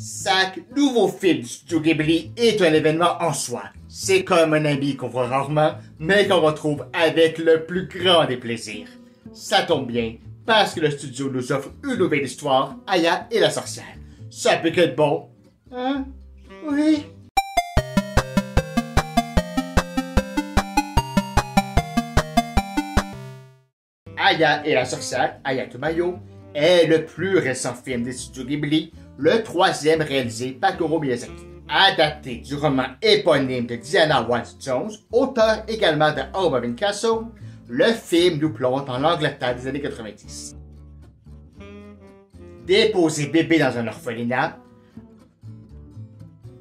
Chaque nouveau film du studio Ghibli est un événement en soi. C'est comme un ami qu'on voit rarement, mais qu'on retrouve avec le plus grand des plaisirs. Ça tombe bien, parce que le studio nous offre une nouvelle histoire, Aya et la sorcière. Ça peut être bon. Hein? Oui. Aya et la sorcière, Aya Tumayo, est le plus récent film des studios Ghibli, le troisième réalisé par Goro Miyazaki. Adapté du roman éponyme de Diana Wynne Jones, auteur également de Home of Castle, le film nous plonge dans l'Angleterre des années 90. Déposé bébé dans un orphelinat,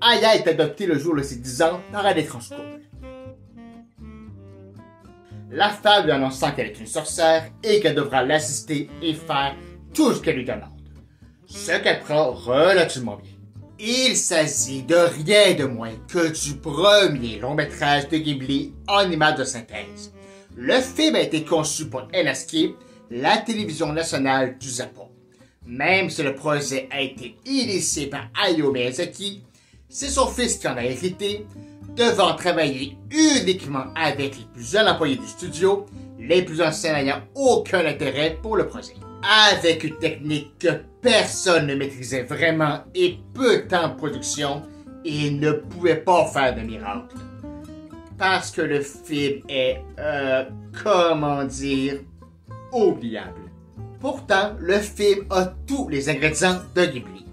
Aya est adoptée le jour de ses 10 ans par un étrange couple. La femme lui annonçant qu'elle est une sorcière et qu'elle devra l'assister et faire tout ce qu'elle lui demande. Ce qu'elle prend relativement bien. Il s'agit de rien de moins que du premier long-métrage de Ghibli en image de synthèse. Le film a été conçu pour NHK, la télévision nationale du Japon. Même si le projet a été initié par Hayao Miyazaki, c'est son fils qui en a hérité, devant travailler uniquement avec les plus jeunes employés du studio, les plus anciens n'ayant aucun intérêt pour le projet. Avec une technique que personne ne maîtrisait vraiment et peu de temps de production, il ne pouvait pas faire de miracle. Parce que le film est, oubliable. Pourtant, le film a tous les ingrédients de Ghibli.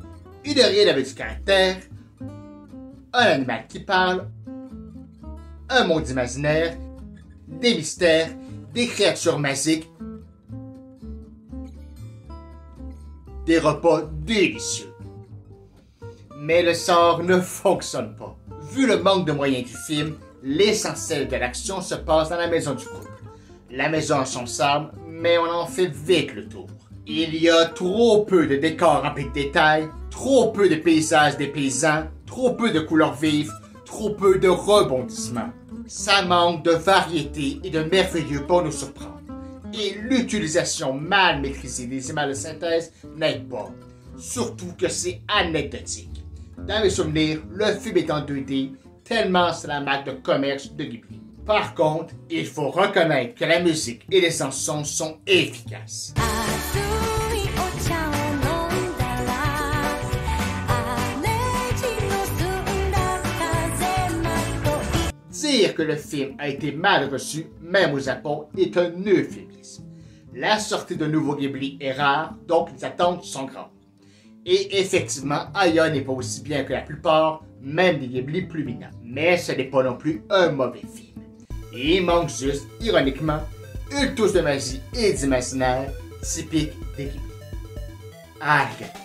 Une héroïne avec du caractère, un animal qui parle, un monde imaginaire, des mystères, des créatures magiques, des repas délicieux. Mais le sort ne fonctionne pas. Vu le manque de moyens du film, l'essentiel de l'action se passe dans la maison du couple. La maison a son charme, mais on en fait vite le tour. Il y a trop peu de décors remplis de détails, trop peu de paysages des paysans, trop peu de couleurs vives, trop peu de rebondissements. Ça manque de variété et de merveilleux pour nous surprendre. Et l'utilisation mal maîtrisée des images de synthèse n'aide pas. Surtout que c'est anecdotique. Dans mes souvenirs, le film est en 2D, tellement c'est la marque de commerce de Ghibli. Par contre, il faut reconnaître que la musique et les chansons sont efficaces. Dire que le film a été mal reçu, même au Japon, est un euphémisme. La sortie de nouveau Ghibli est rare, donc les attentes sont grandes. Et effectivement, Aya n'est pas aussi bien que la plupart, même des Ghibli plus minants. Mais ce n'est pas non plus un mauvais film. Il manque juste, ironiquement, une touche de magie et d'imaginaire typique des Ghibli. Arigato.